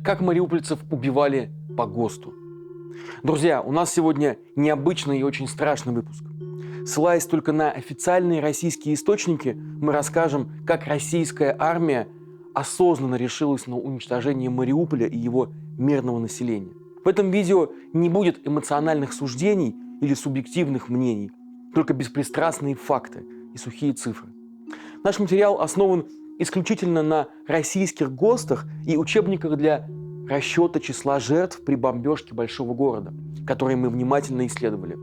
Как мариупольцев убивали по ГОСТу. Друзья, у нас сегодня необычный и очень страшный выпуск. Ссылаясь только на официальные российские источники, мы расскажем, как российская армия осознанно решилась на уничтожение Мариуполя и его мирного населения. В этом видео не будет эмоциональных суждений или субъективных мнений, только беспристрастные факты и сухие цифры. Наш материал основан исключительно на российских ГОСТах и учебниках для расчета числа жертв при бомбежке большого города, которые мы внимательно исследовали.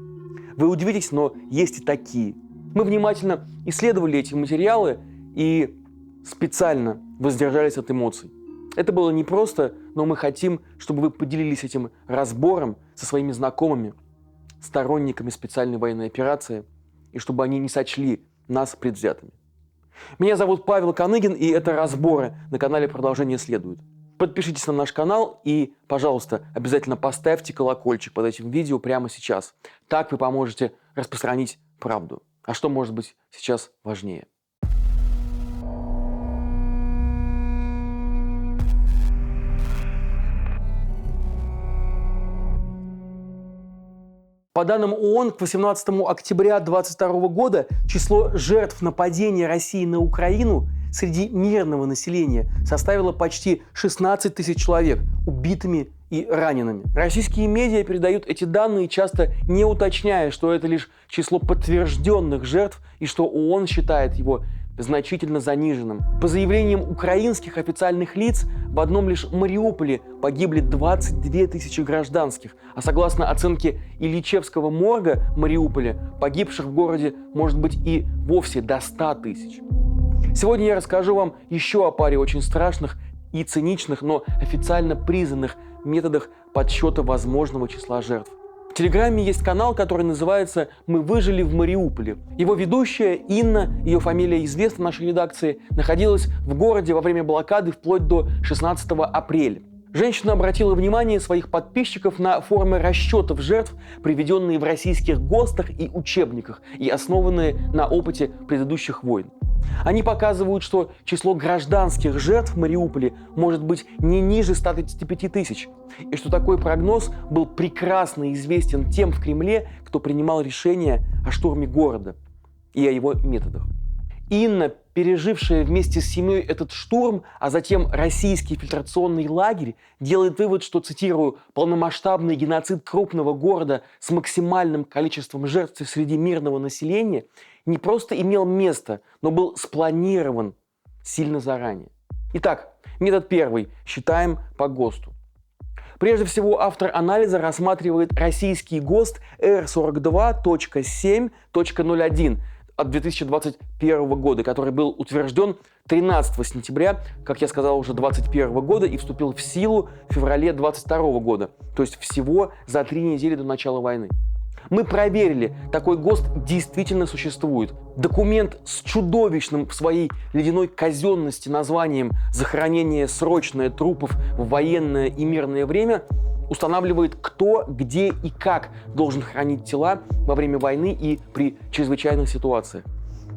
Вы удивитесь, но есть и такие. Мы внимательно исследовали эти материалы и специально воздержались от эмоций. Это было непросто, но мы хотим, чтобы вы поделились этим разбором со своими знакомыми, сторонниками специальной военной операции, и чтобы они не сочли нас предвзятыми. Меня зовут Павел Коныгин, и это разборы. На канале продолжение следует. Подпишитесь на наш канал и, пожалуйста, обязательно поставьте колокольчик под этим видео прямо сейчас. Так вы поможете распространить правду. А что может быть сейчас важнее? По данным ООН, к 18 октября 2022 года число жертв нападения России на Украину среди мирного населения составило почти 16 тысяч человек убитыми и ранеными. Российские медиа передают эти данные, часто не уточняя, что это лишь число подтвержденных жертв и что ООН считает его значительно заниженным. По заявлениям украинских официальных лиц, в одном лишь Мариуполе погибли 22 тысячи гражданских, а согласно оценке Ильичевского морга Мариуполя, погибших в городе может быть и вовсе до 100 тысяч. Сегодня я расскажу вам еще о паре очень страшных и циничных, но официально признанных методах подсчета возможного числа жертв. В Телеграме есть канал, который называется «Мы выжили в Мариуполе». Его ведущая Инна, ее фамилия известна нашей редакции, находилась в городе во время блокады вплоть до 16 апреля. Женщина обратила внимание своих подписчиков на формы расчетов жертв, приведенные в российских ГОСТах и учебниках и основанные на опыте предыдущих войн. Они показывают, что число гражданских жертв в Мариуполе может быть не ниже 135 тысяч, и что такой прогноз был прекрасно известен тем в Кремле, кто принимал решение о штурме города и о его методах. Инна, пережившая вместе с семьей этот штурм, а затем российский фильтрационный лагерь, делает вывод, что, цитирую, «полномасштабный геноцид крупного города с максимальным количеством жертв среди мирного населения не просто имел место, но был спланирован сильно заранее». Итак, метод первый. Считаем по ГОСТу. Прежде всего, автор анализа рассматривает российский ГОСТ R42.7.01 от 2021 года, который был утвержден 13 сентября, как я сказал, уже 2021 года и вступил в силу в феврале 2022 года, то есть всего за 3 недели до начала войны. Мы проверили, такой ГОСТ действительно существует. Документ с чудовищным в своей ледяной казенности названием «Захоронение срочное трупов в военное и мирное время» устанавливает, кто, где и как должен хранить тела во время войны и при чрезвычайных ситуациях.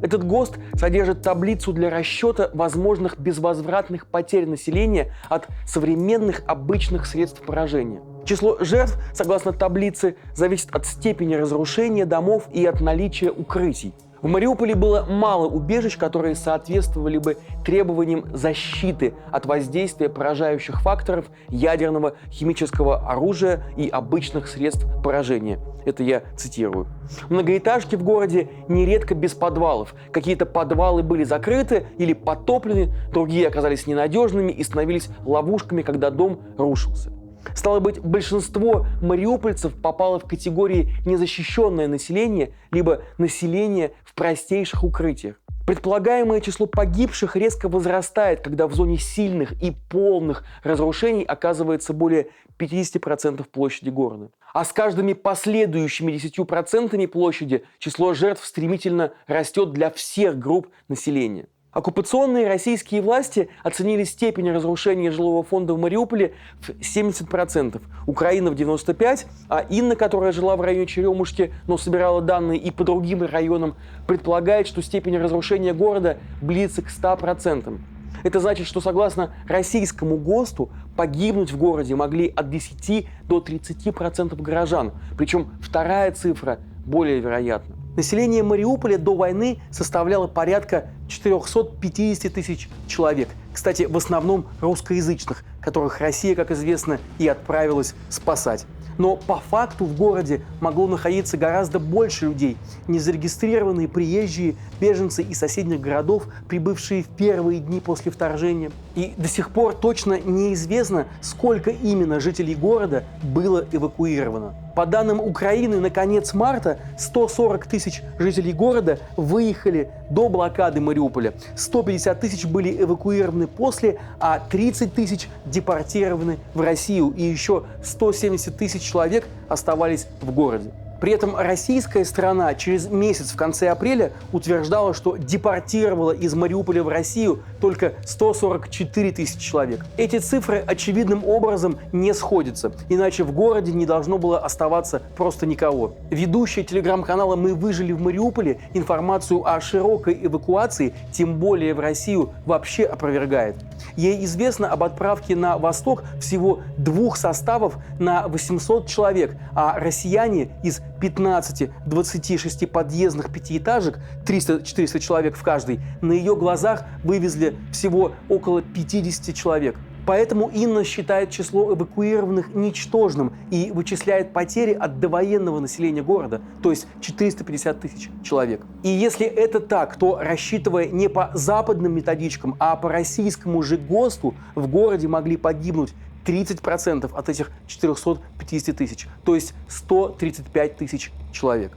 Этот ГОСТ содержит таблицу для расчета возможных безвозвратных потерь населения от современных обычных средств поражения. Число жертв, согласно таблице, зависит от степени разрушения домов и от наличия укрытий. В Мариуполе было мало убежищ, которые соответствовали бы требованиям защиты от воздействия поражающих факторов ядерного, химического оружия и обычных средств поражения. Это я цитирую. Многоэтажки в городе нередко без подвалов. Какие-то подвалы были закрыты или потоплены, другие оказались ненадежными и становились ловушками, когда дом рушился. Стало быть, большинство мариупольцев попало в категории незащищенное население, либо население в простейших укрытиях. Предполагаемое число погибших резко возрастает, когда в зоне сильных и полных разрушений оказывается более 50% площади города. А с каждыми последующими 10% площади число жертв стремительно растет для всех групп населения. Оккупационные российские власти оценили степень разрушения жилого фонда в Мариуполе в 70%, Украина в 95%, а Инна, которая жила в районе Черемушки, но собирала данные и по другим районам, предполагает, что степень разрушения города близится к 100%. Это значит, что согласно российскому ГОСТу погибнуть в городе могли от 10 до 30% горожан. Причем вторая цифра более вероятна. Население Мариуполя до войны составляло порядка 450 тысяч человек. Кстати, в основном русскоязычных, которых Россия, как известно, и отправилась спасать. Но по факту в городе могло находиться гораздо больше людей. Незарегистрированные приезжие, беженцы из соседних городов, прибывшие в первые дни после вторжения. И до сих пор точно неизвестно, сколько именно жителей города было эвакуировано. По данным Украины, на конец марта 140 тысяч жителей города выехали до блокады Мариуполя. 150 тысяч были эвакуированы после, а 30 тысяч депортированы в Россию. И еще 170 тысяч человек оставались в городе. При этом российская сторона через месяц в конце апреля утверждала, что депортировала из Мариуполя в Россию только 144 тысячи человек. Эти цифры очевидным образом не сходятся, иначе в городе не должно было оставаться просто никого. Ведущая телеграм-канала «Мы выжили в Мариуполе» информацию о широкой эвакуации, тем более в Россию, вообще опровергает. Ей известно об отправке на восток всего 2 составов на 800 человек, а россияне из 15-26 подъездных пятиэтажек, 300-400 человек в каждой, на ее глазах вывезли всего около 50 человек. Поэтому Инна считает число эвакуированных ничтожным и вычисляет потери от довоенного населения города, то есть 450 тысяч человек. И если это так, то, рассчитывая не по западным методичкам, а по российскому же ГОСТу, в городе могли погибнуть 30% от этих 450 тысяч, то есть 135 тысяч человек.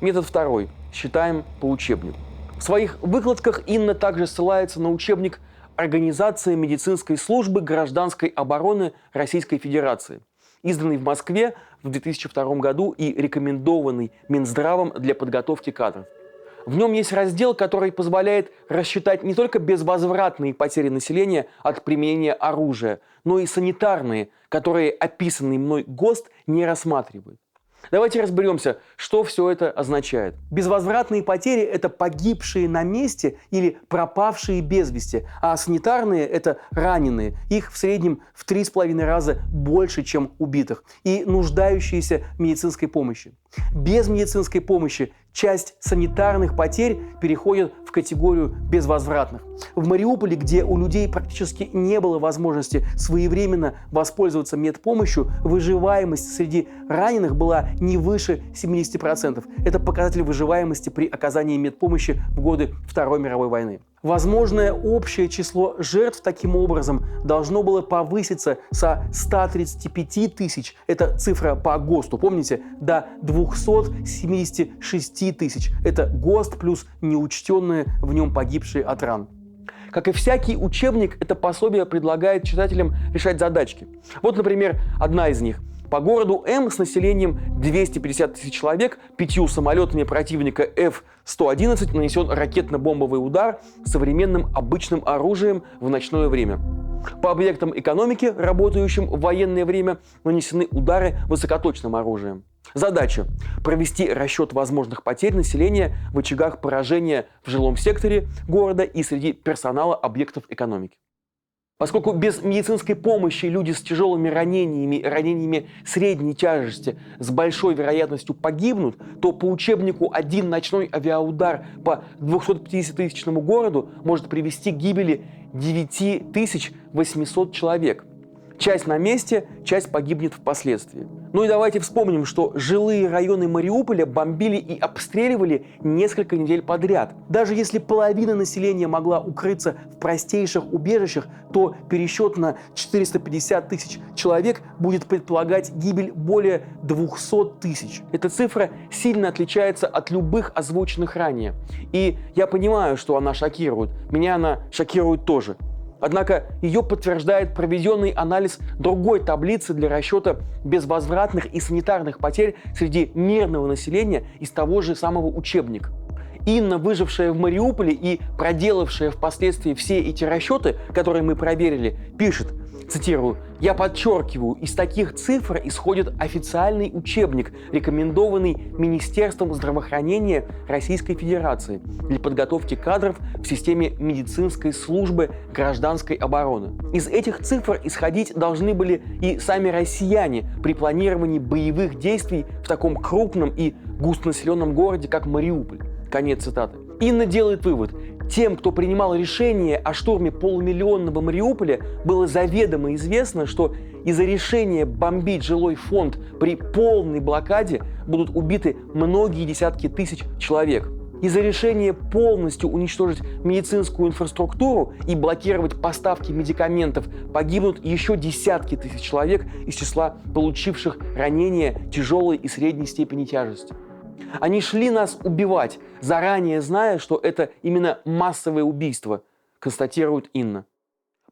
Метод второй. Считаем по учебнику. В своих выкладках Инна также ссылается на учебник «Организация медицинской службы гражданской обороны Российской Федерации», изданный в Москве в 2002 году и рекомендованный Минздравом для подготовки кадров. В нем есть раздел, который позволяет рассчитать не только безвозвратные потери населения от применения оружия, но и санитарные, которые описанный мной ГОСТ не рассматривает. Давайте разберемся, что все это означает. Безвозвратные потери – это погибшие на месте или пропавшие без вести, а санитарные – это раненые. Их в среднем в 3,5 раза больше, чем убитых, и нуждающиеся в медицинской помощи. Без медицинской помощи часть санитарных потерь переходит в категорию безвозвратных. В Мариуполе, где у людей практически не было возможности своевременно воспользоваться медпомощью, выживаемость среди раненых была не выше 70%. Это показатель выживаемости при оказании медпомощи в годы Второй мировой войны. Возможное общее число жертв таким образом должно было повыситься со 135 тысяч, это цифра по ГОСТу, помните, до 276 тысяч. Это ГОСТ плюс неучтенные в нем погибшие от ран. Как и всякий учебник, это пособие предлагает читателям решать задачки. Вот, например, одна из них. По городу М с населением 250 тысяч человек 5 самолетами противника F-111 нанесен ракетно-бомбовый удар современным обычным оружием в ночное время. По объектам экономики, работающим в военное время, нанесены удары высокоточным оружием. Задача – провести расчет возможных потерь населения в очагах поражения в жилом секторе города и среди персонала объектов экономики. Поскольку без медицинской помощи люди с тяжелыми ранениями средней тяжести с большой вероятностью погибнут, то по учебнику один ночной авиаудар по 250-тысячному городу может привести к гибели 9800 человек. Часть на месте, часть погибнет впоследствии. Ну и давайте вспомним, что жилые районы Мариуполя бомбили и обстреливали несколько недель подряд. Даже если половина населения могла укрыться в простейших убежищах, то пересчет на 450 тысяч человек будет предполагать гибель более 200 тысяч. Эта цифра сильно отличается от любых озвученных ранее. И я понимаю, что она шокирует. Меня она шокирует тоже. Однако ее подтверждает проведенный анализ другой таблицы для расчета безвозвратных и санитарных потерь среди мирного населения из того же самого учебника. Инна, выжившая в Мариуполе и проделавшая впоследствии все эти расчеты, которые мы проверили, пишет, цитирую, «Я подчеркиваю, из таких цифр исходит официальный учебник, рекомендованный Министерством здравоохранения Российской Федерации для подготовки кадров в системе медицинской службы гражданской обороны. Из этих цифр исходить должны были и сами россияне при планировании боевых действий в таком крупном и густонаселенном городе, как Мариуполь». Конец цитаты. Инна делает вывод. Тем, кто принимал решение о штурме полумиллионного Мариуполя, было заведомо известно, что из-за решения бомбить жилой фонд при полной блокаде будут убиты многие десятки тысяч человек. Из-за решения полностью уничтожить медицинскую инфраструктуру и блокировать поставки медикаментов погибнут еще десятки тысяч человек из числа получивших ранения тяжелой и средней степени тяжести. Они шли нас убивать, заранее зная, что это именно массовое убийство, констатирует Инна.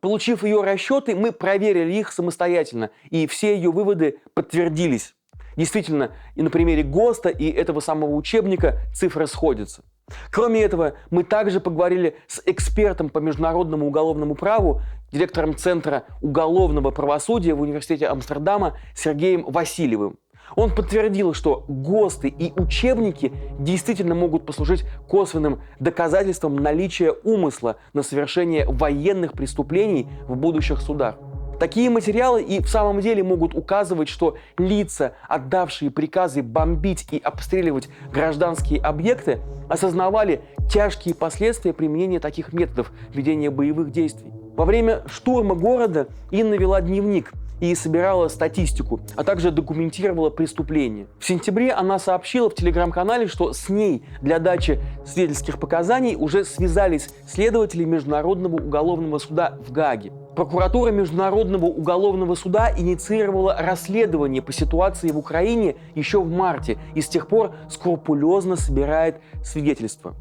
Получив ее расчеты, мы проверили их самостоятельно, и все ее выводы подтвердились. Действительно, и на примере ГОСТа и этого самого учебника цифры сходятся. Кроме этого, мы также поговорили с экспертом по международному уголовному праву, директором Центра уголовного правосудия в Университете Амстердама Сергеем Васильевым. Он подтвердил, что ГОСТы и учебники действительно могут послужить косвенным доказательством наличия умысла на совершение военных преступлений в будущих судах. Такие материалы и в самом деле могут указывать, что лица, отдавшие приказы бомбить и обстреливать гражданские объекты, осознавали тяжкие последствия применения таких методов ведения боевых действий. Во время штурма города Инна вела дневник и собирала статистику, а также документировала преступления. В сентябре она сообщила в телеграм-канале, что с ней для дачи свидетельских показаний уже связались следователи Международного уголовного суда в Гааге. Прокуратура Международного уголовного суда инициировала расследование по ситуации в Украине еще в марте и с тех пор скрупулезно собирает свидетельства.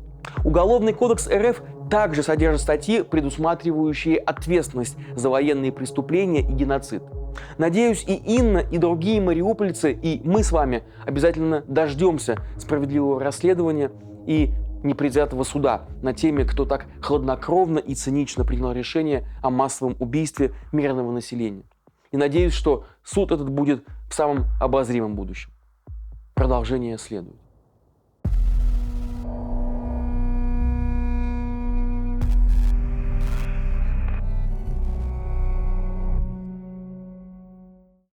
Уголовный кодекс РФ также содержит статьи, предусматривающие ответственность за военные преступления и геноцид. Надеюсь, и Инна, и другие мариупольцы, и мы с вами обязательно дождемся справедливого расследования и непредвзятого суда над теми, кто так хладнокровно и цинично принял решение о массовом убийстве мирного населения. И надеюсь, что суд этот будет в самом обозримом будущем. Продолжение следует.